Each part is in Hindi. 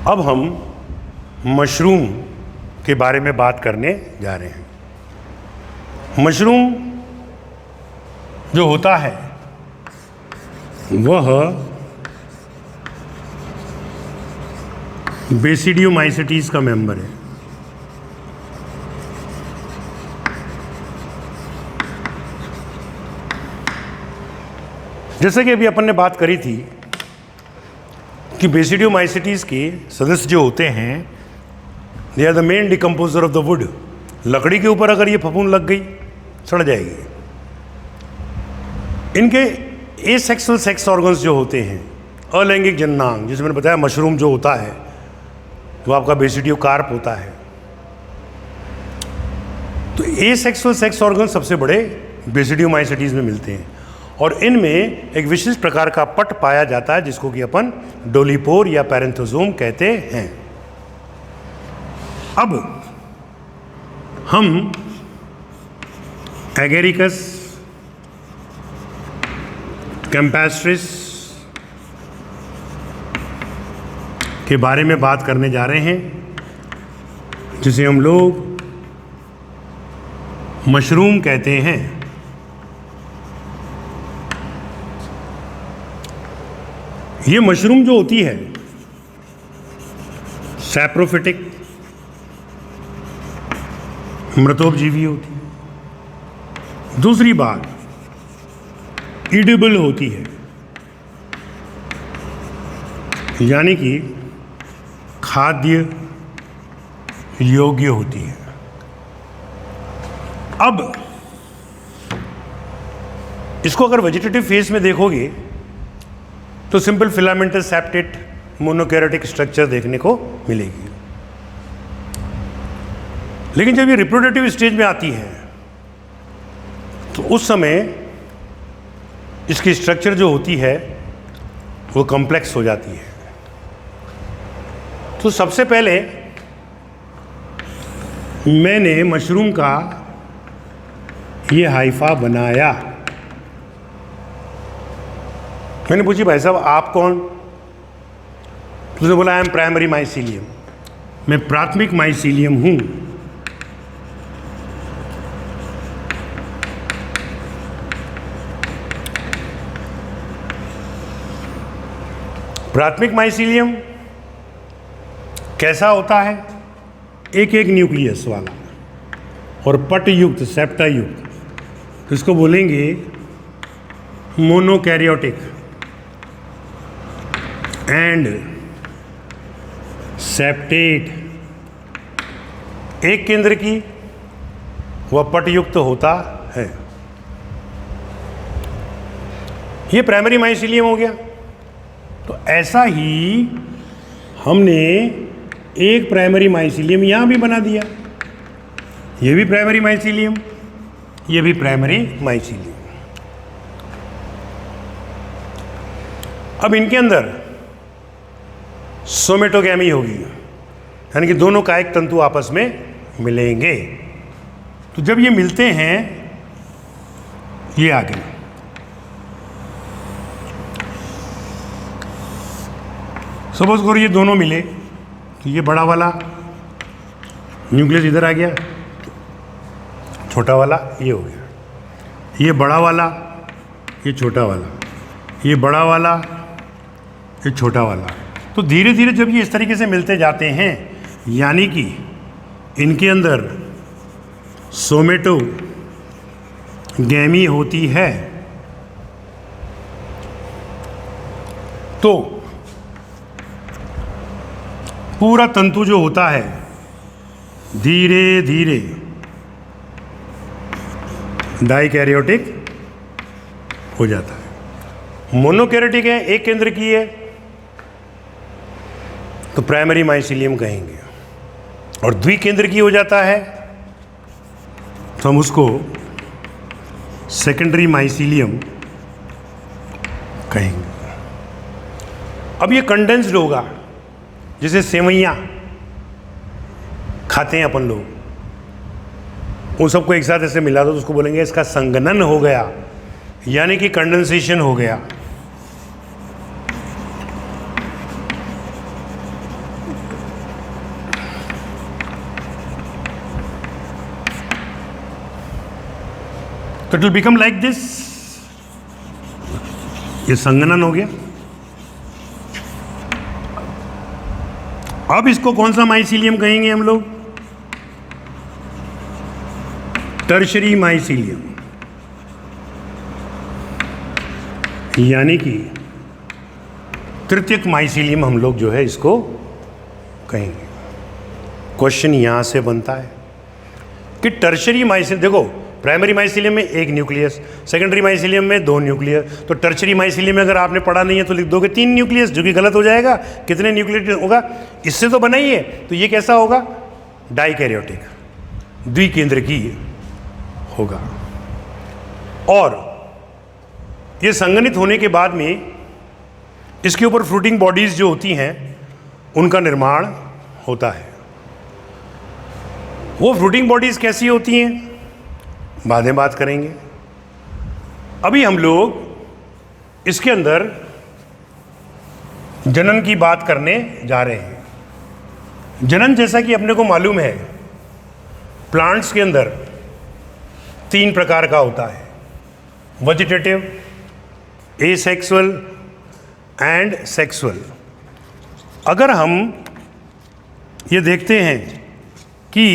अब हम मशरूम के बारे में बात करने जा रहे हैं। मशरूम जो होता है वह बेसिडियोमाइसीटीज का मेंबर है। जैसे कि अभी अपन ने बात करी थी कि बेसिडियोमाइसीटीज के सदस्य जो होते हैं they are the main decomposer of the wood. लकड़ी के ऊपर अगर ये फफूंद लग गई सड़ जाएगी। इनके एसेक्सुअल सेक्स ऑर्गन्स जो होते हैं, अलैंगिक जननांग, जिसमें मैंने बताया मशरूम जो होता है वो आपका बेसिडियोकार्प होता है। तो एसेक्सुअल सेक्स ऑर्गन सबसे बड़े बेसिडियोमाइसीटीज में मिलते हैं और इनमें एक विशिष्ट प्रकार का पट पाया जाता है जिसको कि अपन डोलीपोर या पैरेंथोजोम कहते हैं। अब हम एगेरिकस कैम्पेस्ट्रिस के बारे में बात करने जा रहे हैं, जिसे हम लोग मशरूम कहते हैं। ये मशरूम जो होती है सैप्रोफिटिक मृतोपजीवी होती है। दूसरी बात ईडेबल होती है, यानी कि खाद्य योग्य होती है। अब इसको अगर वेजिटेटिव फेज में देखोगे तो सिंपल फिलामेंटस सेप्टेट मोनोकैरोटिक स्ट्रक्चर देखने को मिलेगी। लेकिन जब ये रिप्रोडक्टिव स्टेज में आती है तो उस समय इसकी स्ट्रक्चर जो होती है वो कॉम्प्लेक्स हो जाती है। तो सबसे पहले मैंने मशरूम का ये हाइफा बनाया। मैंने पूछी भाई साहब आप कौन? तो उसने बोला आई एम प्राइमरी माइसीलियम, मैं प्राथमिक माइसीलियम हूं। प्राथमिक माइसीलियम कैसा होता है? एक एक न्यूक्लियस वाला और पट युक्त, सेप्टा युक्त, तो इसको बोलेंगे मोनोकैरियोटिक एंड सेप्टेट। एक केंद्र की वह पटयुक्त होता है। ये प्राइमरी माइसीलियम हो गया। तो ऐसा ही हमने एक प्राइमरी माइसीलियम यहां भी बना दिया। ये भी प्राइमरी माइसीलियम, ये भी प्राइमरी माइसीलियम। अब इनके अंदर सोमेटोगैमी होगी, यानी कि दोनों कायिक तंतु आपस में मिलेंगे। तो जब ये मिलते हैं, ये आगे सपोज करो ये दोनों मिले तो ये बड़ा वाला न्यूक्लियस इधर आ गया, छोटा वाला ये हो गया, ये बड़ा वाला, ये छोटा वाला, ये बड़ा वाला, ये छोटा वाला। तो धीरे धीरे जब ये इस तरीके से मिलते जाते हैं, यानी कि इनके अंदर सोमेटोगैमी होती है, तो पूरा तंतु जो होता है धीरे धीरे डाइकैरियोटिक हो जाता है। मोनोकैरियोटिक है, एक केंद्र की है, तो प्राइमरी माइसीलियम कहेंगे। और द्विकेंद्र की हो जाता है तो हम उसको सेकेंडरी माइसीलियम कहेंगे। अब ये कंडेंस्ड होगा, जैसे सेवइयाँ खाते हैं अपन लोग, उन सबको एक साथ ऐसे मिला दो तो उसको बोलेंगे इसका संघनन हो गया, यानी कि कंडेंसेशन हो गया। तो it will become like this, ये संघनन हो गया। अब इसको कौन सा माइसीलियम कहेंगे हम लोग? टर्शरी माइसीलियम, यानी कि तृतीयक माइसीलियम हम लोग जो है इसको कहेंगे। क्वेश्चन यहां से बनता है कि टर्शरी माइसीलियम, देखो प्राइमरी माइसीलियम में एक न्यूक्लियस, सेकेंडरी माइसीलियम में 2 न्यूक्लियस, तो टर्शरी माइसीलियम में अगर आपने पढ़ा नहीं है तो लिख दोगे 3 न्यूक्लियस, जो कि गलत हो जाएगा। कितने न्यूक्लियस होगा? इससे तो बना ही है, तो ये कैसा होगा? डाइकैरियोटिक, द्विकेंद्रकीय होगा। और ये संघनित होने के बाद में इसके ऊपर फ्रूटिंग बॉडीज जो होती हैं उनका निर्माण होता है। वो फ्रूटिंग बॉडीज कैसी होती हैं बाद में बात करेंगे। अभी हम लोग इसके अंदर जनन की बात करने जा रहे हैं। जनन जैसा कि अपने को मालूम है प्लांट्स के अंदर 3 प्रकार का होता है, वेजिटेटिव, एसेक्सुअल एंड सेक्सुअल। अगर हम ये देखते हैं कि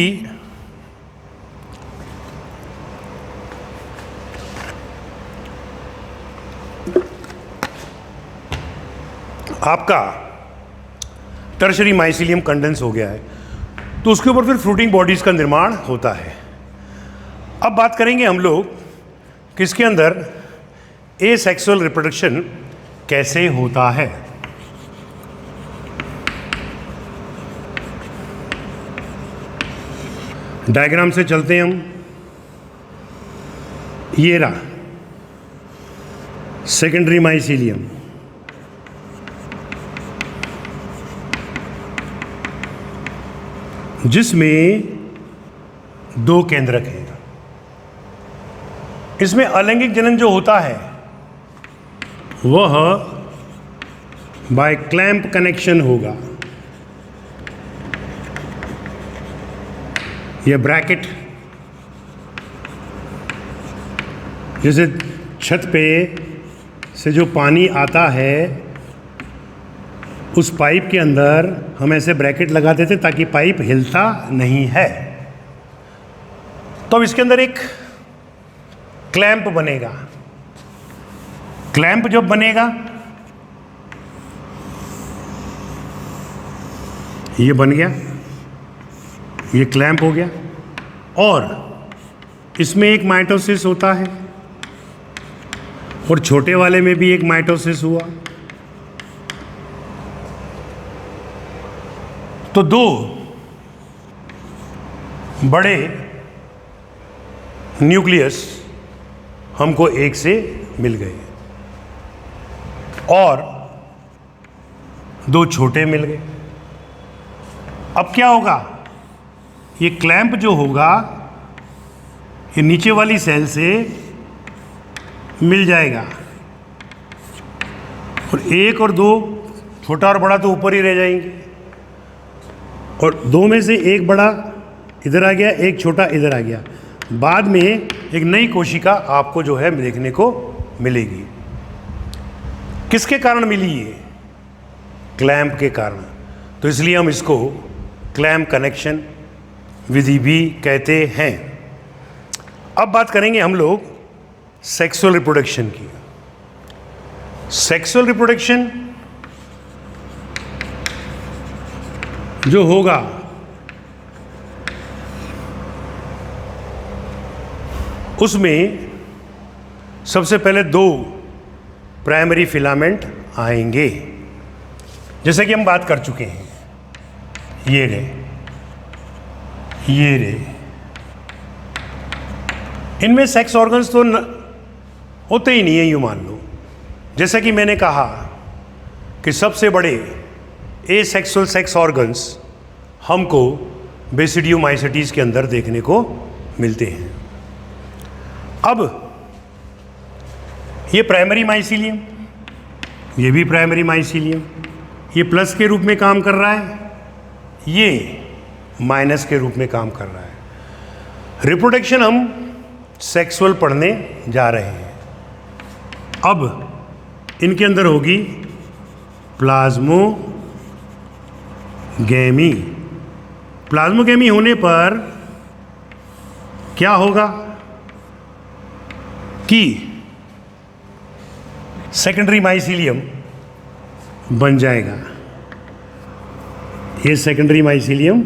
आपका टर्शरी माइसीलियम कंडेंस हो गया है तो उसके ऊपर फिर फ्रूटिंग बॉडीज का निर्माण होता है। अब बात करेंगे हम लोग किसके अंदर एसेक्सुअल रिप्रोडक्शन कैसे होता है। डायग्राम से चलते हैं हम। ये रहा सेकेंडरी माइसीलियम, जिसमें 2 केंद्रक हैं। इसमें अलैंगिक जनन जो होता है वह बाय क्लैंप कनेक्शन होगा। यह ब्रैकेट, जैसे छत पे से जो पानी आता है उस पाइप के अंदर हम ऐसे ब्रैकेट लगा देते ताकि पाइप हिलता नहीं है। तो अब इसके अंदर एक क्लैंप बनेगा। क्लैंप जब बनेगा, ये बन गया, ये क्लैंप हो गया, और इसमें एक माइटोसिस होता है और छोटे वाले में भी एक माइटोसिस हुआ। तो 2 बड़े न्यूक्लियस हमको एक से मिल गए और 2 छोटे मिल गए। अब क्या होगा? ये क्लैंप जो होगा ये नीचे वाली सेल से मिल जाएगा और 1 और 2 छोटा और बड़ा तो ऊपर ही रह जाएंगे, और 2 में से एक बड़ा इधर आ गया, एक छोटा इधर आ गया। बाद में एक नई कोशिका आपको जो है देखने को मिलेगी। किसके कारण मिली ये? क्लैंप के कारण। तो इसलिए हम इसको क्लैंप कनेक्शन विधि भी कहते हैं। अब बात करेंगे हम लोग सेक्सुअल रिप्रोडक्शन की। सेक्सुअल रिप्रोडक्शन जो होगा उसमें सबसे पहले 2 प्राइमरी फिलामेंट आएंगे, जैसे कि हम बात कर चुके हैं। ये रे इनमें सेक्स ऑर्गन्स तो होते ही नहीं है, यूं मान लो। जैसा कि मैंने कहा कि सबसे बड़े एसेक्सुअल सेक्स ऑर्गन्स हमको बेसिडियोमाइसिटीज के अंदर देखने को मिलते हैं। अब ये प्राइमरी माइसीलियम, ये भी प्राइमरी माइसीलियम, ये प्लस के रूप में काम कर रहा है, ये माइनस के रूप में काम कर रहा है। रिप्रोडक्शन हम सेक्सुअल पढ़ने जा रहे हैं। अब इनके अंदर होगी प्लाज्मोगेमी। प्लाज्मोगेमी होने पर क्या होगा कि सेकेंडरी माइसीलियम बन जाएगा। ये सेकेंडरी माइसीलियम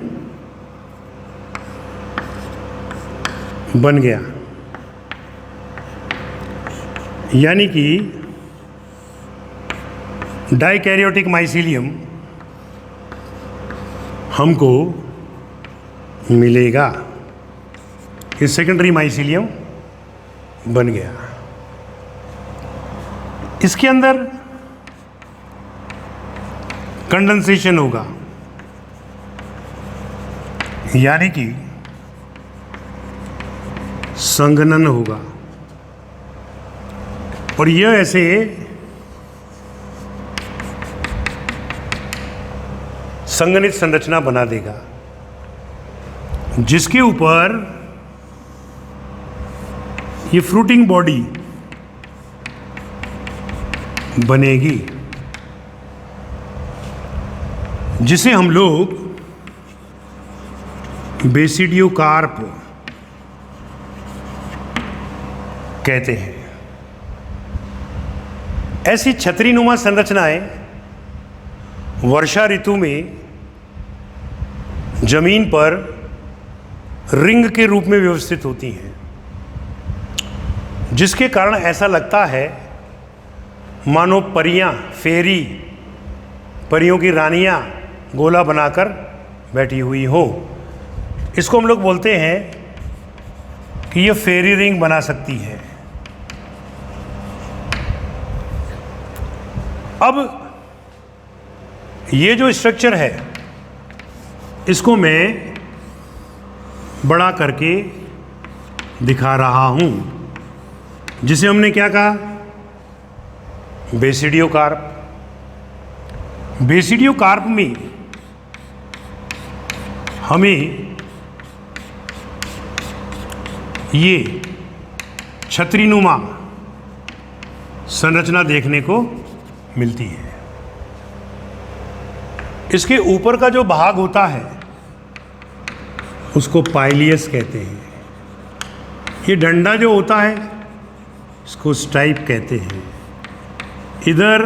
बन गया, यानी कि डाइकैरियोटिक माइसीलियम हमको मिलेगा। ये सेकेंडरी माइसीलियम बन गया। इसके अंदर कंडेंसेशन होगा, यानी कि संघनन होगा, और यह ऐसे संघनित संरचना बना देगा, जिसके ऊपर ये फ्रूटिंग बॉडी बनेगी, जिसे हम लोग बेसिडियोकार्प कहते हैं। ऐसी छतरीनुमा संरचनाएं वर्षा ऋतु में जमीन पर रिंग के रूप में व्यवस्थित होती हैं, जिसके कारण ऐसा लगता है मानो परियां, फेरी, परियों की रानियां गोला बनाकर बैठी हुई हो। इसको हम लोग बोलते हैं कि ये फेरी रिंग बना सकती है। अब ये जो स्ट्रक्चर है, इसको मैं बड़ा करके दिखा रहा हूं, जिसे हमने क्या कहा, बेसिडियोकार्प। बेसिडियोकार्प में हमें ये छतरीनुमा संरचना देखने को मिलती है। इसके ऊपर का जो भाग होता है उसको पाइलियस कहते हैं। ये डंडा जो होता है इसको स्टाइप कहते हैं। इधर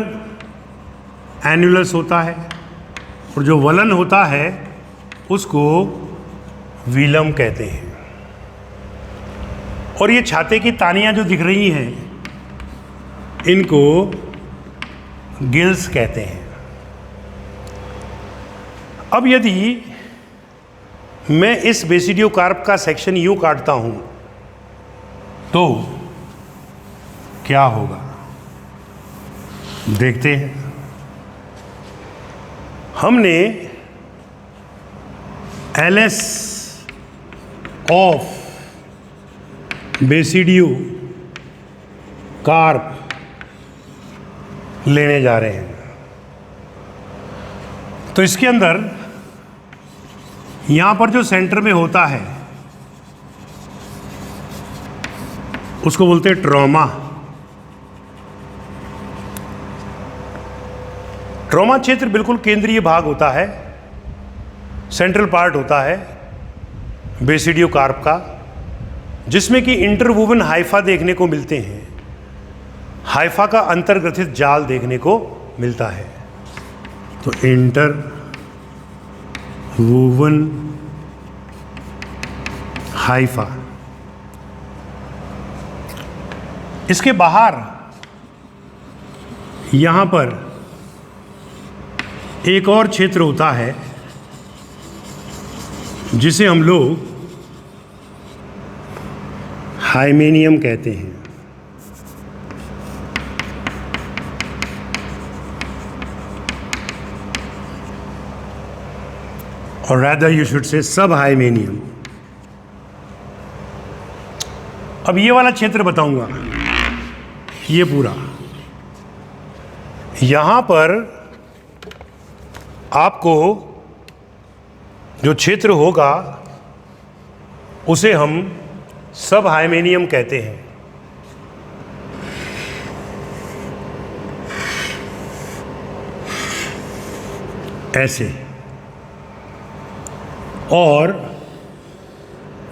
एन्युलस होता है, और जो वलन होता है उसको वीलम कहते हैं। और ये छाते की तानियां जो दिख रही हैं, इनको गिल्स कहते हैं। अब यदि मैं इस बेसिडियोकार्प का सेक्शन यूं काटता हूं तो क्या होगा, देखते हैं। हमने एलएस ऑफ बेसिडियोकार्प लेने जा रहे हैं। तो इसके अंदर यहां पर जो सेंटर में होता है उसको बोलते हैं ट्रॉमा। ट्रॉमा क्षेत्र बिल्कुल केंद्रीय भाग होता है, सेंट्रल पार्ट होता है बेसिडियोकार्प का, जिसमें कि इंटरवूवन हाइफा देखने को मिलते हैं। हाइफा का अंतर्ग्रथित जाल देखने को मिलता है। तो इंटरवूवन हाइफा। इसके बाहर यहां पर एक और क्षेत्र होता है जिसे हम लोग हाइमेनियम कहते हैं। और rather you should say सब हाइमेनियम। अब ये वाला क्षेत्र बताऊंगा, ये पूरा यहां पर आपको जो क्षेत्र होगा उसे हम सब हाइमेनियम कहते हैं। ऐसे, और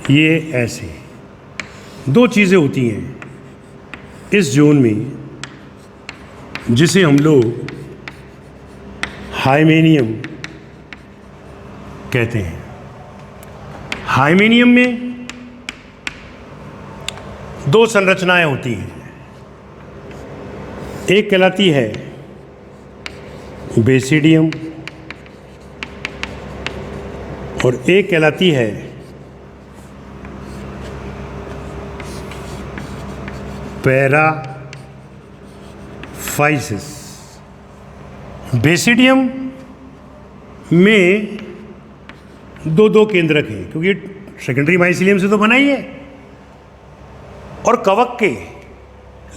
ये ऐसे दो चीज़ें होती हैं इस जोन में, जिसे हम लोग हाइमेनियम कहते हैं। हाइमेनियम में दो संरचनाएं होती हैं, एक कहलाती है बेसिडियम और एक कहलाती है पैराफाइसिस। बेसिडियम में दो दो केंद्रक हैं, क्योंकि सेकेंडरी माइसिलियम से तो बना ही है। और कवक के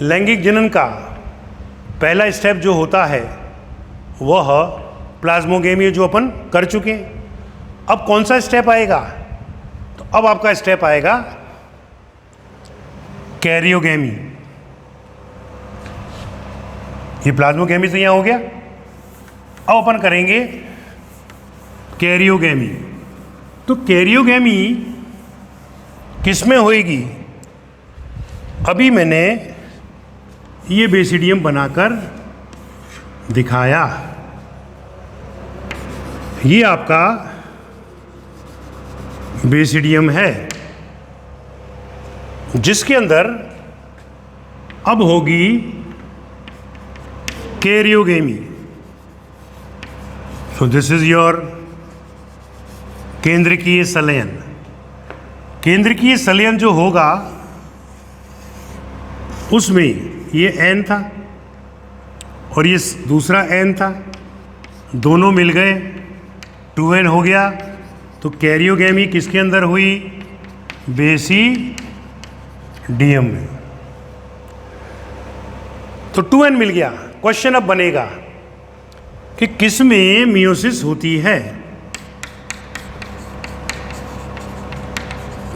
लैंगिक जनन का पहला स्टेप जो होता है वह प्लाज्मोगेमी, जो अपन कर चुके हैं। अब कौन सा स्टेप आएगा? तो अब आपका स्टेप आएगा कैरियोगेमी। ये प्लाज्मोगेमी तो यहां हो गया, अब अपन करेंगे कैरियोगेमी। तो कैरियोगेमी किस में होएगी? अभी मैंने ये बेसिडियम बनाकर दिखाया। ये आपका बेसिडियम है, जिसके अंदर अब होगी karyogamy. So this is your केंद्रकीय संलयन। केंद्रकीय संलयन जो होगा उसमें ये N था और ये दूसरा N था, दोनों मिल गए 2N हो गया। तो कैरियोगेमी किसके अंदर हुई? बेसिडियम में। तो 2N मिल गया। क्वेश्चन अब बनेगा कि किस में मियोसिस होती है?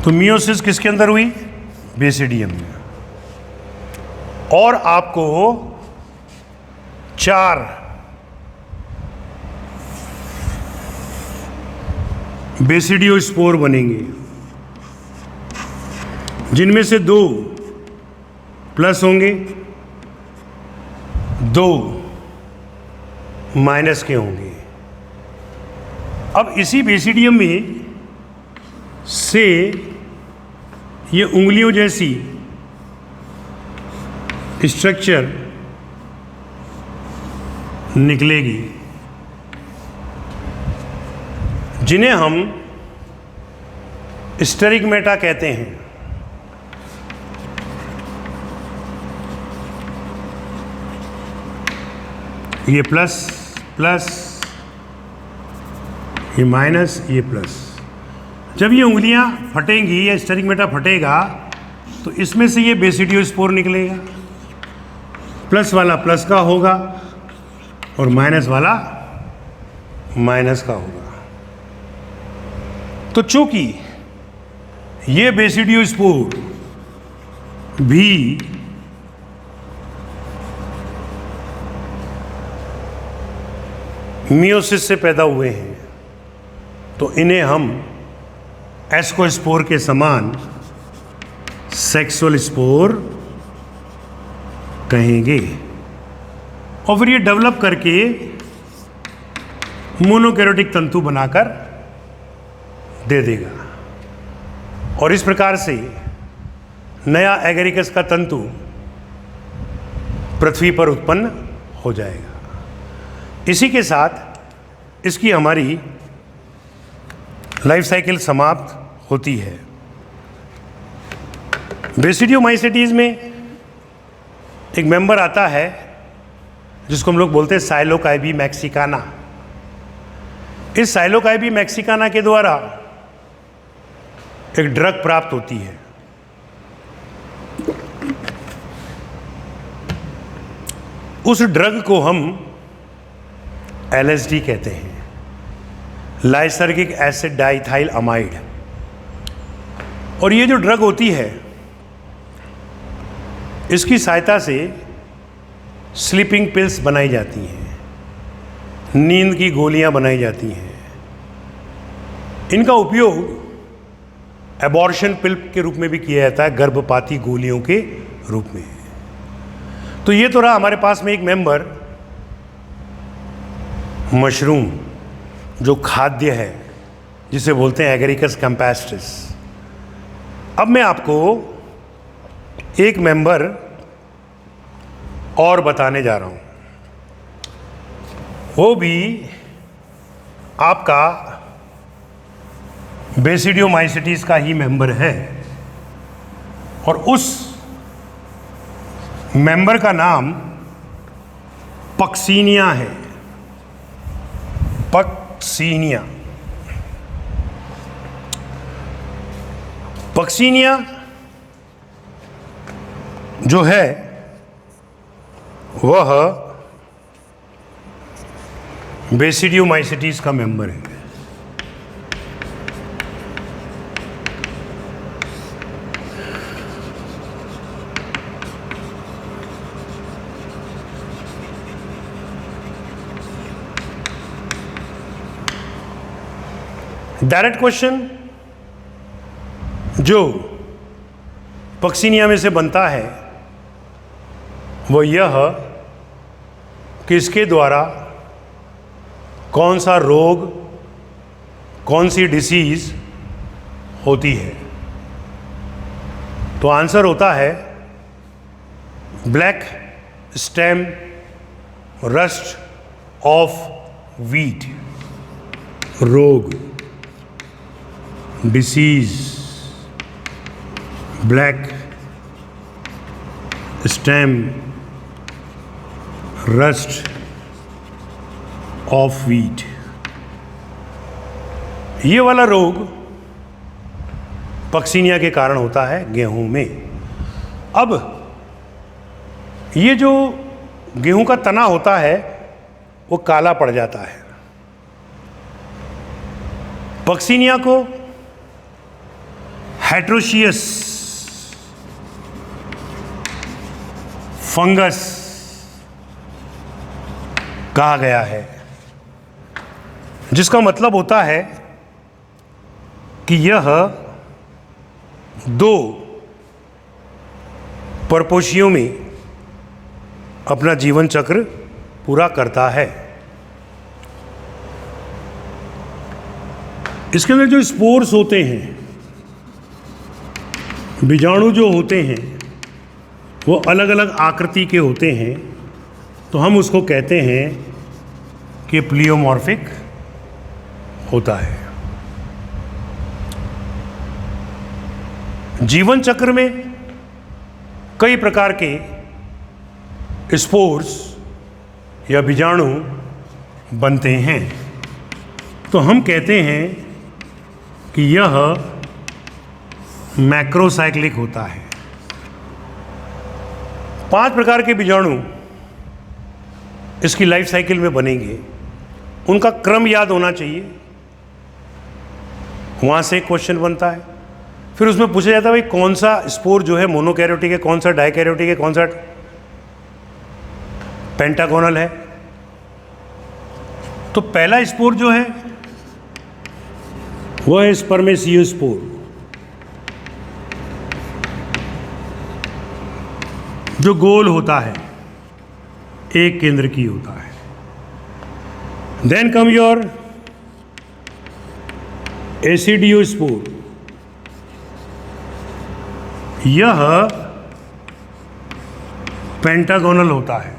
तो मियोसिस किसके अंदर हुई? बेसिडियम में। और आपको 4 बेसिडियोस्पोर बनेंगे, जिनमें से 2 प्लस होंगे, 2 माइनस के होंगे। अब इसी बेसिडियम में से ये उंगलियों जैसी स्ट्रक्चर निकलेगी, जिन्हें हम स्टेरिगमेटा कहते हैं। ये प्लस प्लस, ये माइनस, ये प्लस। जब ये उंगलियां फटेंगी या स्टेरिगमेटा फटेगा तो इसमें से ये बेसिडियोस्पोर निकलेगा। प्लस वाला प्लस का होगा और माइनस वाला माइनस का होगा। तो चूंकि ये बेसिडियोस्पोर भी मियोसिस से पैदा हुए हैं, तो इन्हें हम एस्कोस्पोर के समान सेक्सुअल स्पोर कहेंगे। और फिर ये डेवलप करके मोनोकैरोटिक तंतु बनाकर दे देगा, और इस प्रकार से नया एगेरिकस का तंतु पृथ्वी पर उत्पन्न हो जाएगा। इसी के साथ इसकी हमारी लाइफ साइकिल समाप्त होती है। बेसिडियोमाइसेटीज में एक मेंबर आता है जिसको हम लोग बोलते हैं साइलोकाइबी मैक्सिकाना। इस साइलोकाइबी मैक्सिकाना के द्वारा एक ड्रग प्राप्त होती है। उस ड्रग को हम LSD कहते हैं, लाइसर्गिक एसिड डाइथाइल अमाइड। और ये जो ड्रग होती है, इसकी सहायता से स्लीपिंग पिल्स बनाई जाती हैं, नींद की गोलियां बनाई जाती हैं। इनका उपयोग एबॉर्शन पिल के रूप में भी किया जाता है, गर्भपाती गोलियों के रूप में। तो ये तो रहा हमारे पास में एक मेंबर, मशरूम, जो खाद्य है, जिसे बोलते हैं एगरिकस कैम्पेस्ट्रिस। अब मैं आपको एक मेंबर और बताने जा रहा हूं, वो भी आपका बेसिडियोमाइसिटीज का ही मेंबर है, और उस मेंबर का नाम पक्सीनिया है। पक्सीनिया। पक्सीनिया जो है वह बेसिडियोमाइसिटीज का मेंबर है। डायरेक्ट क्वेश्चन जो पक्सीनिया में से बनता है वो यह कि इसके द्वारा कौन सा रोग, कौन सी डिसीज होती है। तो आंसर होता है black stem rust of wheat रोग, disease, black stem rust of wheat. ये वाला रोग पक्सीनिया के कारण होता है गेहूं में। अब ये जो गेहूं का तना होता है वो काला पड़ जाता है। पक्सीनिया को हेट्रोशियस फंगस कहा गया है, जिसका मतलब होता है कि यह दो परपोषियों में अपना जीवन चक्र पूरा करता है। इसके अंदर जो स्पोर्स होते हैं, बीजाणु जो होते हैं, वो अलग अलग आकृति के होते हैं। तो हम उसको कहते हैं कि प्लियोमॉर्फिक होता है। जीवन चक्र में कई प्रकार के स्पोर्स या बीजाणु बनते हैं। तो हम कहते हैं कि यह मैक्रोसाइक्लिक होता है। 5 प्रकार के बीजाणु इसकी लाइफ साइकिल में बनेंगे। उनका क्रम याद होना चाहिए, वहाँ से क्वेश्चन बनता है। फिर उसमें पूछा जाता है भाई कौन सा स्पोर जो है मोनोकैरियोटिक है, कौन सा डाइकैरियोटिक है, कौन सा पेंटागोनल है। तो पहला स्पोर जो है वह है स्पर्मेसियोस्पोर, जो गोल होता है, एक केंद्र की होता है। देन कम योर एसिडियोस्पोर, यह पेंटागोनल होता है।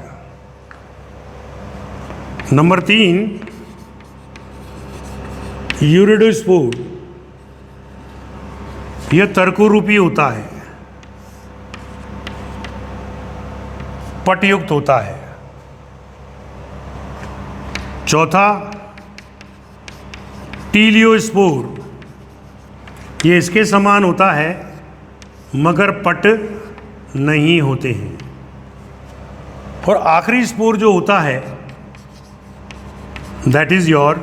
नंबर 3 यूरिडोस्पोर, यह तर्कोरूपी होता है, पटयुक्त होता है। चौथा टीलियोस्पोर, ये इसके समान होता है मगर पट नहीं होते हैं। और आखिरी स्पोर जो होता है दैट इज योर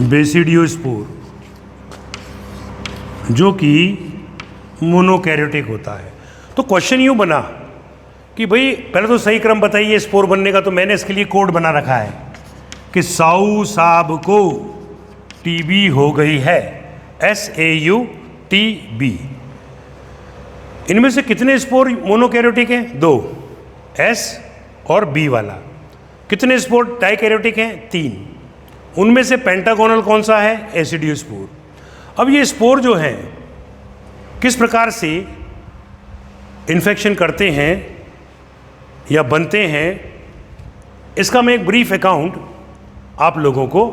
बेसिडियोस्पोर, जो कि मोनोकैरियोटिक होता है। तो क्वेश्चन यूँ बना कि भाई पहले तो सही क्रम बताइए स्पोर बनने का, तो मैंने इसके लिए कोड बना रखा है कि साऊ साब को टीबी हो गई है, SAUTB। इनमें से कितने स्पोर मोनोकैरियोटिक हैं? 2, S और B वाला। कितने स्पोर डाइकैरियोटिक हैं? 3। उनमें से पेंटागोनल कौन सा है? एसिडियो स्पोर। अब ये स्पोर जो हैं किस प्रकार से इन्फेक्शन करते हैं या बनते हैं, इसका मैं एक ब्रीफ अकाउंट आप लोगों को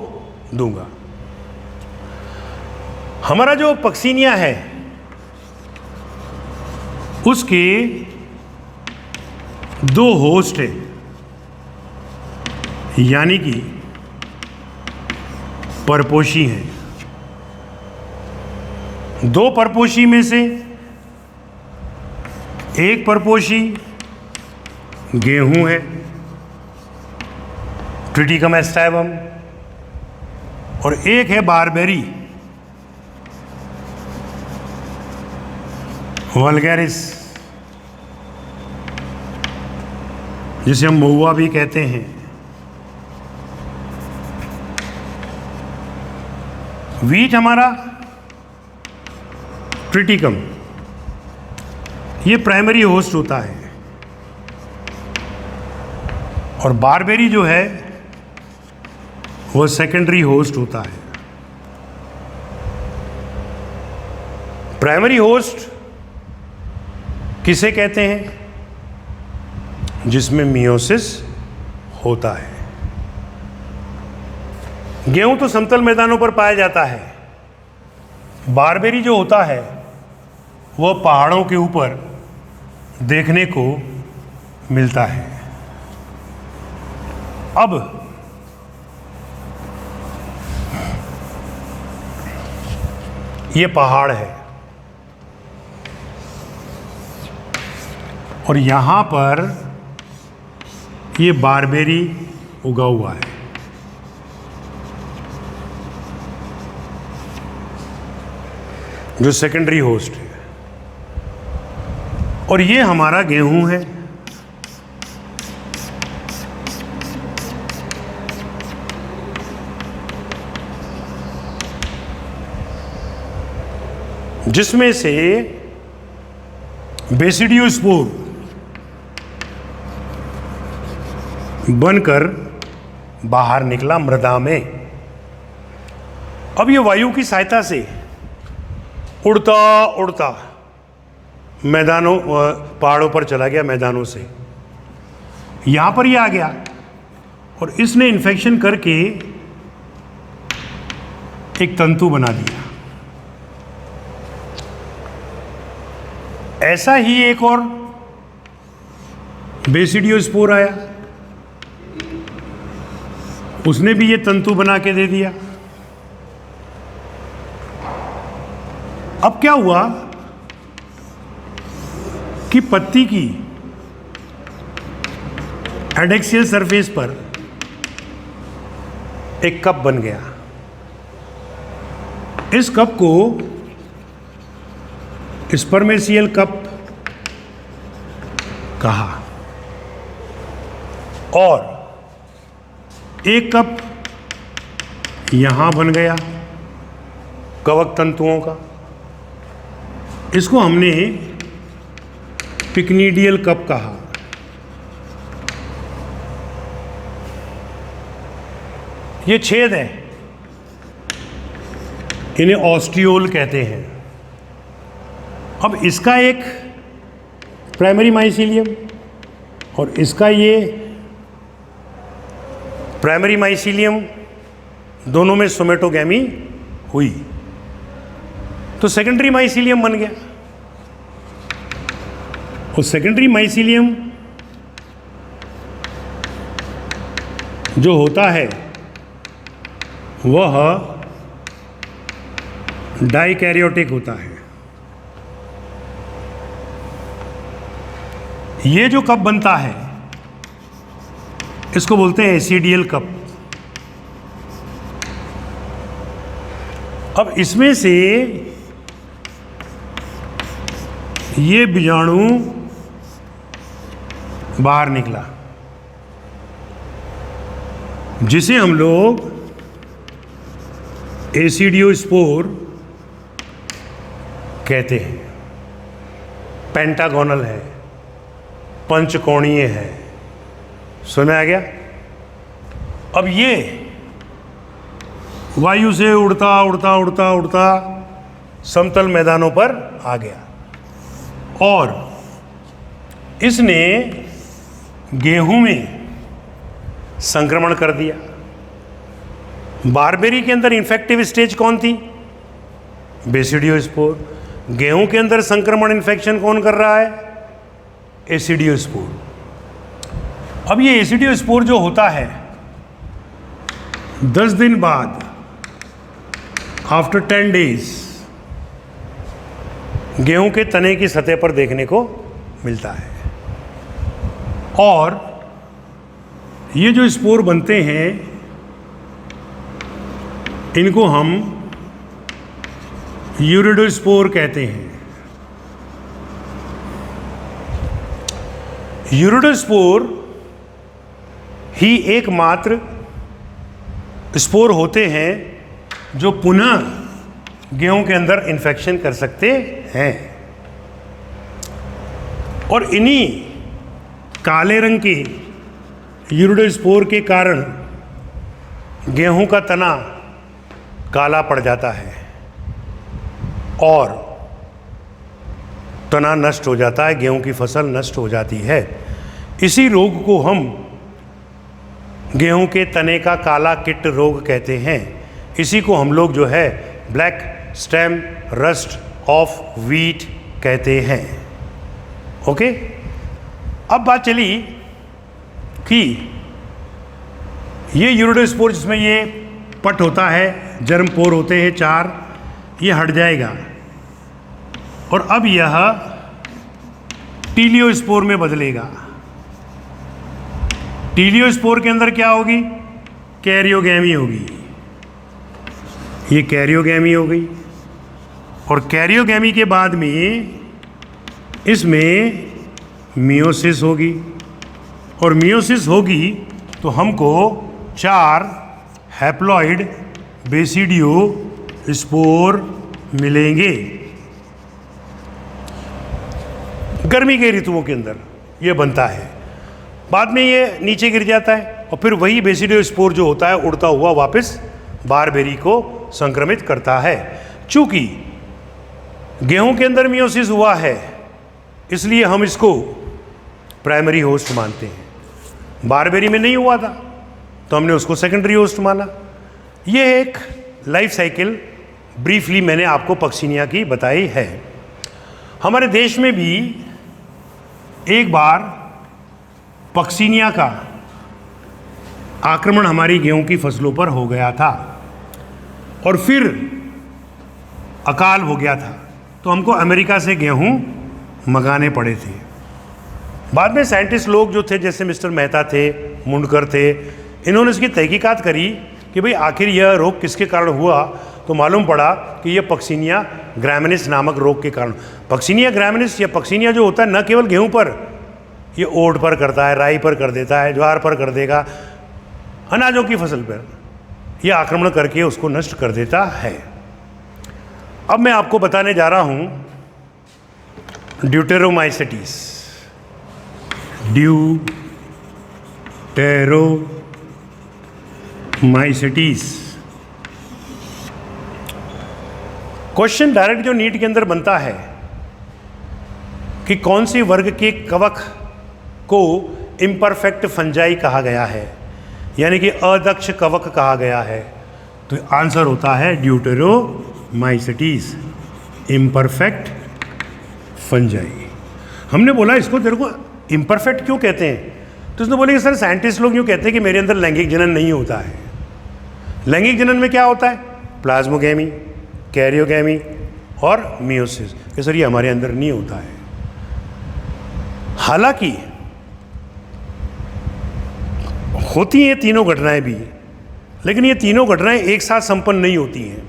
दूंगा। हमारा जो पक्सीनिया है उसके 2 होस्ट है, यानी कि परपोषी हैं। 2 परपोषी में से एक परपोषी गेहूं है, ट्रिटिकम एस्टाइवम, और एक है बारबेरी वल्गैरिस, जिसे हम महुआ भी कहते हैं। वीट हमारा ट्रिटिकम, ये प्राइमरी होस्ट होता है, और बारबेरी जो है वो सेकेंडरी होस्ट होता है। प्राइमरी होस्ट किसे कहते हैं? जिसमें मियोसिस होता है। गेहूं तो समतल मैदानों पर पाया जाता है, बारबेरी जो होता है वह पहाड़ों के ऊपर देखने को मिलता है। अब ये पहाड़ है और यहाँ पर ये बारबेरी उगा हुआ है। जो सेकेंडरी होस्ट है, और ये हमारा गेहूं है। जिसमें से बेसिडियोस्पोर बनकर बाहर निकला मृदा में। अब ये वायु की सहायता से उड़ता उड़ता मैदानों पहाड़ों पर चला गया, मैदानों से यहाँ पर ही आ गया और इसने इन्फेक्शन करके एक तंतु बना दिया। ऐसा ही एक और बेसिडियोस्पोर आया, उसने भी ये तंतु बना के दे दिया। अब क्या हुआ कि पत्ती की एडेक्सियल सरफेस पर एक कप बन गया। इस कप को स्पर्मेशियल कप कहा, और एक कप यहां बन गया कवक तंतुओं का। इसको हमने पिक्नीडियल कप कहा। ये छेद है, इन्हें ऑस्टियोल कहते हैं। अब इसका एक प्राइमरी माइसीलियम और इसका ये प्राइमरी माइसीलियम, दोनों में सोमेटोगैमी हुई तो सेकेंडरी माइसीलियम बन गया। और सेकेंडरी माइसीलियम जो होता है वह डाइकैरियोटिक होता है। ये जो कप बनता है इसको बोलते हैं एसिडियल कप। अब इसमें से ये बीजाणु बाहर निकला, जिसे हम लोग एसिडियोस्पोर कहते हैं। पेंटागोनल है, पंचकोणीय है, समझ में आ गया। अब ये वायु से उड़ता उड़ता उड़ता उड़ता समतल मैदानों पर आ गया और इसने गेहूं में संक्रमण कर दिया। बारबेरी के अंदर इन्फेक्टिव स्टेज कौन थी? बेसिडियोस्पोर। गेहूं के अंदर संक्रमण इन्फेक्शन कौन कर रहा है? एसिडियोस्पोर। अब ये एसिडियोस्पोर जो होता है 10 दिन बाद, आफ्टर 10 डेज, गेहूं के तने की सतह पर देखने को मिलता है और ये जो स्पोर बनते हैं इनको हम यूरिडोस्पोर कहते हैं। यूरिडोस्पोर ही एकमात्र स्पोर होते हैं जो पुनः गेहूं के अंदर इन्फेक्शन कर सकते हैं और इन्हीं काले रंग के यूरिडोस्पोर के कारण गेहूं का तना काला पड़ जाता है और तना नष्ट हो जाता है, गेहूं की फसल नष्ट हो जाती है। इसी रोग को हम गेहूं के तने का काला किट रोग कहते हैं। इसी को हम लोग जो है black stem rust of wheat कहते हैं। ओके, अब बात चली कि ये यूरिडोस्पोर जिसमें ये पट होता है, जर्म पोर होते हैं 4, ये हट जाएगा और अब यह टीलियोस्पोर में बदलेगा। टीलियोस्पोर के अंदर क्या होगी? कैरियोगैमी होगी। ये कैरियोगैमी हो गई और कैरियोगैमी के बाद में इसमें मियोसिस होगी और मियोसिस होगी तो हमको 4 हैप्लॉइड बेसिडियो स्पोर मिलेंगे। गर्मी के ऋतुओं के अंदर ये बनता है, बाद में ये नीचे गिर जाता है और फिर वही बेसिडियो स्पोर जो होता है उड़ता हुआ वापस बारबेरी को संक्रमित करता है। चूंकि गेहूं के अंदर मियोसिस हुआ है इसलिए हम इसको प्राइमरी होस्ट मानते हैं। बारबेरी में नहीं हुआ था तो हमने उसको सेकेंडरी होस्ट माना। ये एक लाइफ साइकिल ब्रीफली मैंने आपको पक्सिनिया की बताई है। हमारे देश में भी एक बार पक्सिनिया का आक्रमण हमारी गेहूं की फसलों पर हो गया था और फिर अकाल हो गया था तो हमको अमेरिका से गेहूं मंगाने पड़े थे। बाद में साइंटिस्ट लोग जो थे, जैसे मिस्टर मेहता थे, मुंडकर थे, इन्होंने इसकी तहकीकात करी कि भाई आखिर यह रोग किसके कारण हुआ, तो मालूम पड़ा कि यह पक्सिनिया ग्रैमिनिस नामक रोग के कारण। पक्सिनिया ग्रैमिनिस या पक्सिनिया जो होता है न केवल गेहूं पर, ये ओट पर करता है, राई पर कर देता है, ज्वार पर कर देगा, अनाजों की फसल पर यह आक्रमण करके उसको नष्ट कर देता है। अब मैं आपको बताने जा रहा हूं ड्यूटेरोमाइसिटीज। ड्यूटेरोमाइसिटीज क्वेश्चन डायरेक्ट जो नीट के अंदर बनता है कि कौन सी वर्ग के कवक को इम्परफेक्ट फंजाई कहा गया है, यानी कि अदक्ष कवक कहा गया है, तो आंसर होता है ड्यूटेरोमाइसिटीज, इम्परफेक्ट फंजाई। हमने बोला इसको तेरे को इम्परफेक्ट क्यों कहते हैं, तो उसने बोला कि सर साइंटिस्ट लोग यूँ कहते हैं कि मेरे अंदर लैंगिक जनन नहीं होता है। लैंगिक जनन में क्या होता है? प्लाज्मोगैमी, कैरियोगैमी और मियोसिस। कि सर ये हमारे अंदर नहीं होता है। हालांकि होती हैं तीनों घटनाएं भी, लेकिन ये तीनों घटनाएं एक साथ संपन्न नहीं होती हैं।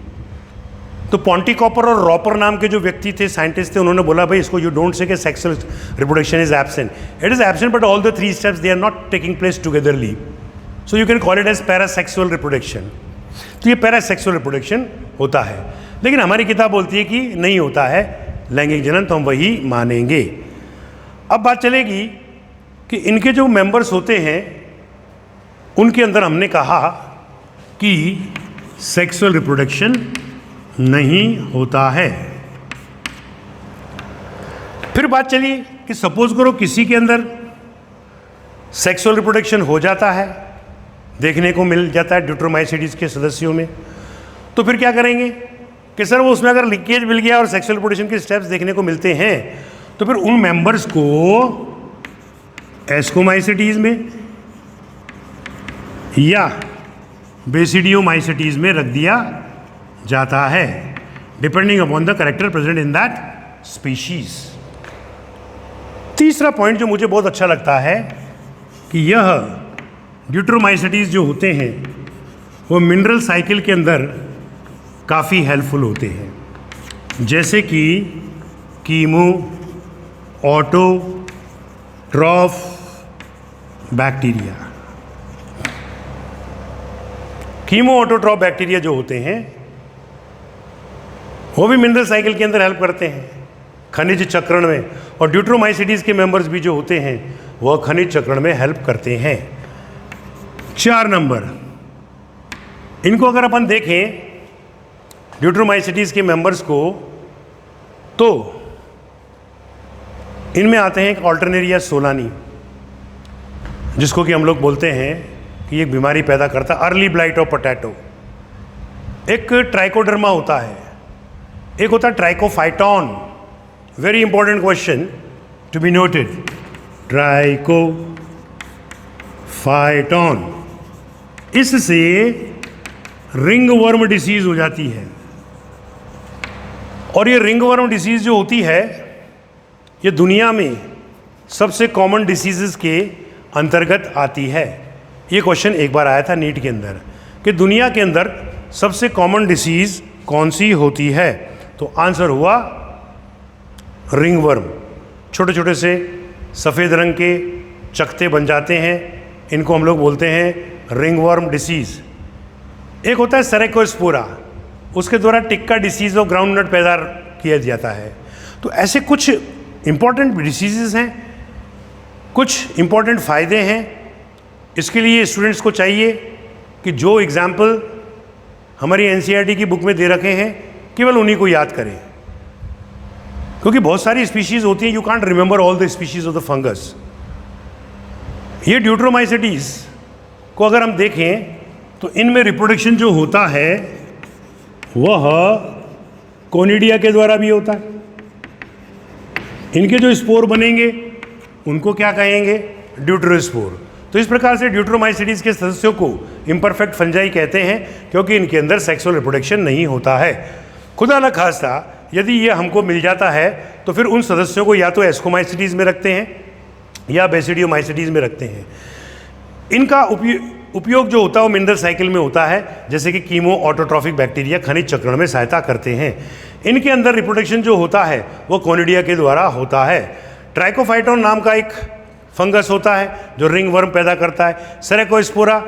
तो पॉन्टिकॉपर और रॉपर नाम के जो व्यक्ति थे, साइंटिस्ट थे, उन्होंने बोला भाई इसको यू डोंट से कि sexual reproduction is absent, it is absent but all the 3 steps they are not taking place togetherly, so you can call it as parasexual reproduction. तो ये पैरासेक्सुअल रिप्रोडक्शन होता है, लेकिन हमारी किताब बोलती है कि नहीं होता है लैंगिक जनन, तो हम वही मानेंगे। अब बात चलेगी कि इनके जो मेंबर्स होते हैं उनके अंदर हमने कहा कि सेक्सुअल रिप्रोडक्शन नहीं होता है। फिर बात चली कि सपोज करो किसी के अंदर सेक्सुअल रिप्रोडक्शन हो जाता है, देखने को मिल जाता है ड्यूट्रोमाइसिटीज के सदस्यों में, तो फिर क्या करेंगे कि सर वो उसमें अगर लीकेज मिल गया और सेक्सुअल रिप्रोडक्शन के स्टेप्स देखने को मिलते हैं तो फिर उन मेंबर्स को एस्कोमाइसिटीज में या बेसिडियोमाइसिटीज में रख दिया जाता है, depending upon the character present in that species. तीसरा पॉइंट जो मुझे बहुत अच्छा लगता है कि यह ड्यूट्रोमाइसिटीज जो होते हैं वो मिनरल साइकिल के अंदर काफ़ी हेल्पफुल होते हैं, जैसे कि chemo autotroph bacteria. Chemo autotroph bacteria जो होते हैं वो भी मिनरल साइकिल के अंदर हेल्प करते हैं खनिज चक्रण में, और ड्यूट्रोमाइसिटीज के मेंबर्स भी जो होते हैं वह खनिज चक्रण में हेल्प करते हैं। 4 नंबर, इनको अगर अपन देखें ड्यूट्रोमाइसिटीज के मेंबर्स को, तो इनमें आते हैं एक ऑल्टरनेरिया सोलानी, जिसको कि हम लोग बोलते हैं कि एक बीमारी पैदा करता है, अर्ली ब्लाइट ऑफ पोटैटो। एक ट्राइकोडर्मा होता है, एक होता है Trichophyton. Very important question to be noted, Trichophyton. इससे रिंगवर्म डिसीज हो जाती है, और ये रिंगवर्म डिसीज जो होती है ये दुनिया में सबसे कॉमन डिसीजेस के अंतर्गत आती है। ये क्वेश्चन एक बार आया था नीट के अंदर कि दुनिया के अंदर सबसे कॉमन डिसीज कौन सी होती है, तो आंसर हुआ रिंगवर्म। छोटे छोटे से सफ़ेद रंग के चकते बन जाते हैं, इनको हम लोग बोलते हैं रिंगवर्म डिसीज़। एक होता है सेरेकोस्पोरा, उसके द्वारा टिक्का डिसीज़ और ग्राउंडनट पैदा किया जाता है। तो ऐसे कुछ इम्पॉर्टेंट डिसीज़ हैं, कुछ इम्पॉर्टेंट फ़ायदे हैं। इसके लिए स्टूडेंट्स को चाहिए कि जो एग्जाम्पल हमारी एनसीईआरटी की बुक में दे रखे हैं केवल उन्हीं को याद करें, क्योंकि बहुत सारी स्पीशीज़ होती हैं, you can't remember all the species of the fungus. ये ड्यूट्रोमाइसिटीज़ को अगर हम देखें तो इनमें रिप्रोडक्शन जो होता है वह कोनिडिया के द्वारा भी होता है। इनके जो स्पोर बनेंगे उनको क्या कहेंगे, ड्यूट्रोस्पोर। तो इस प्रकार से ड्यूट्रोमाइसिटीज के सदस्यों को इम्परफेक्ट फंजाई कहते हैं, क्योंकि इनके अंदर सेक्सुअल रिप्रोडक्शन नहीं होता है। खुदा न खास्ता यदि ये हमको मिल जाता है तो फिर उन सदस्यों को या तो एस्कोमाइसिटीज में रखते हैं या बेसिडियोमाइसिटीज में रखते हैं। इनका उपयोग जो होता है वो मिनरल साइकिल में होता है, जैसे कि कीमो ऑटोट्रॉफिक बैक्टीरिया खनिज चक्रण में सहायता करते हैं। इनके अंदर रिप्रोडक्शन जो होता है वो कोनिडिया के द्वारा होता है। ट्राइकोफाइटॉन नाम का एक फंगस होता है जो रिंग वर्म पैदा करता है। सेरेकोस्पोरा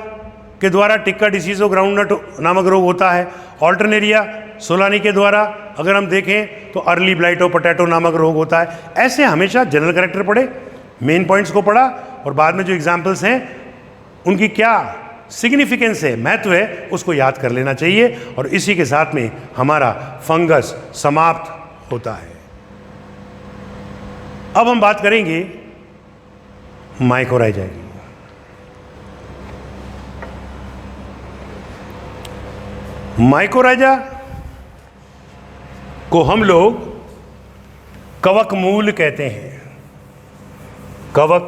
के द्वारा टिक्का डिसीज और ग्राउंडनट नामक रोग होता है। ऑल्टरनेरिया सोलानी के द्वारा अगर हम देखें तो अर्ली ब्लाइट ऑफ पोटैटो नामक रोग होता है। ऐसे हमेशा जनरल कैरेक्टर पढ़े, मेन पॉइंट्स को पढ़ा, और बाद में जो एग्जाम्पल्स हैं उनकी क्या सिग्निफिकेंस है, महत्व है, उसको याद कर लेना चाहिए। और इसी के साथ में हमारा फंगस समाप्त होता है। अब हम बात करेंगे माइकोराइजा की। माइकोराइजा को हम लोग कवक मूल कहते हैं। कवक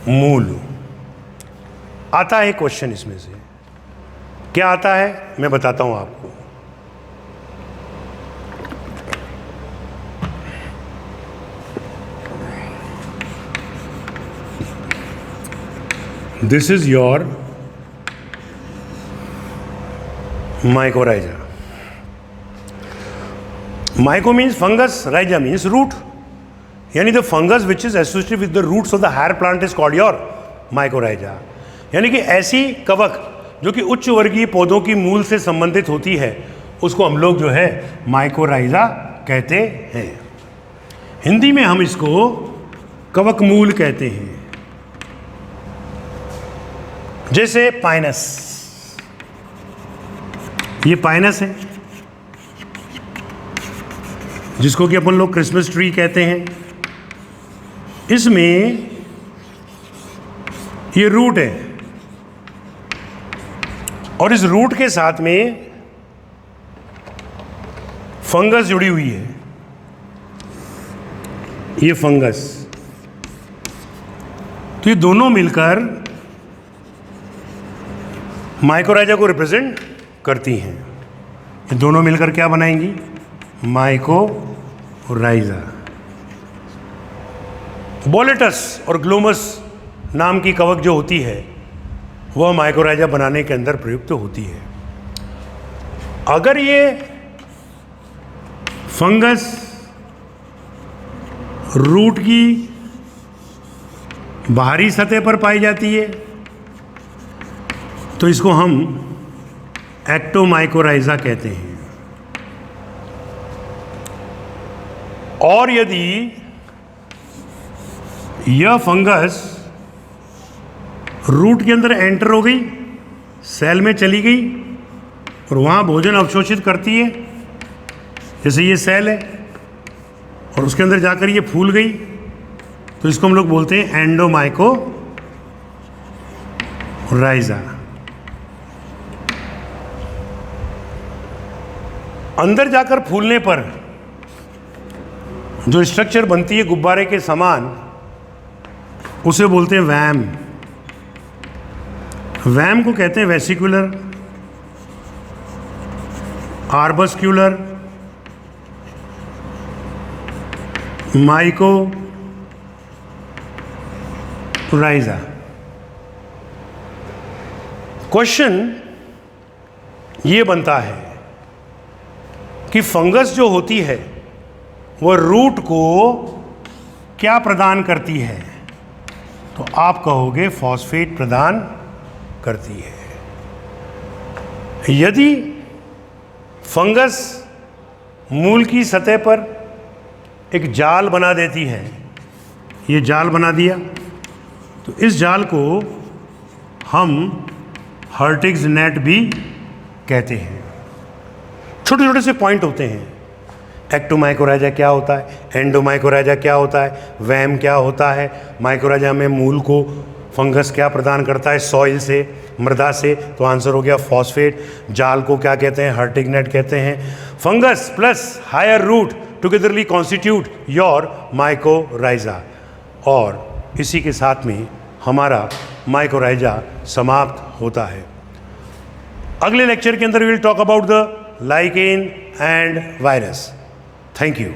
मूल आता है क्वेश्चन, इसमें से क्या आता है मैं बताता हूं आपको। This is your mycorrhiza. Myco means fungus, rhiza means root, यानी the fungus which is associated with the roots of the higher plant is called your mycorrhiza. यानी कि ऐसी कवक जो कि उच्च वर्गीय पौधों की मूल से संबंधित होती है उसको हम लोग जो है माइकोराइजा कहते हैं। हिंदी में हम इसको कवक मूल कहते हैं। जैसे पाइनस, ये पाइनस है जिसको कि अपन लोग क्रिसमस ट्री कहते हैं। इसमें ये रूट है और इस रूट के साथ में फंगस जुड़ी हुई है, ये फंगस। तो ये दोनों मिलकर माइकोराइजा को रिप्रेजेंट करती हैं। ये दोनों मिलकर क्या बनाएंगी? माइकोराइजा। बोलेटस और ग्लोमस नाम की कवक जो होती है वह माइकोराइजा बनाने के अंदर प्रयुक्त होती है। अगर ये फंगस रूट की बाहरी सतह पर पाई जाती है तो इसको हम एक्टोमाइकोराइजा कहते हैं। और यदि यह फंगस रूट के अंदर एंटर हो गई, सेल में चली गई और वहाँ भोजन अवशोषित करती है, जैसे ये सेल है और उसके अंदर जाकर ये फूल गई, तो इसको हम लोग बोलते हैं एंडोमाइकोराइजा। अंदर जाकर फूलने पर जो स्ट्रक्चर बनती है गुब्बारे के समान उसे बोलते हैं वैम। वैम को कहते हैं वेसिकुलर, आर्बस्क्यूलर, माइकोराइजा। क्वेश्चन ये बनता है कि फंगस जो होती है वह रूट को क्या प्रदान करती है? तो आप कहोगे फॉस्फेट प्रदान करती है। यदि फंगस मूल की सतह पर एक जाल बना देती है, ये जाल बना दिया, तो इस जाल को हम हर्टिग्स नेट भी कहते हैं। छोटे छोटे से पॉइंट होते हैं। एक्टोमाइकोराइजा क्या होता है, एंडोमाइकोराइजा क्या होता है, वैम क्या होता है, माइकोराइजा में मूल को फंगस क्या प्रदान करता है सॉइल से, मृदा से, तो आंसर हो गया फॉस्फेट। जाल को क्या कहते हैं? हर्टिग नेट कहते हैं। Fungus plus higher root togetherly constitute your mycorrhiza. और इसी के साथ में हमारा माइकोराइजा समाप्त होता है। अगले लेक्चर के अंदर we will talk about the lichen and virus. Thank you.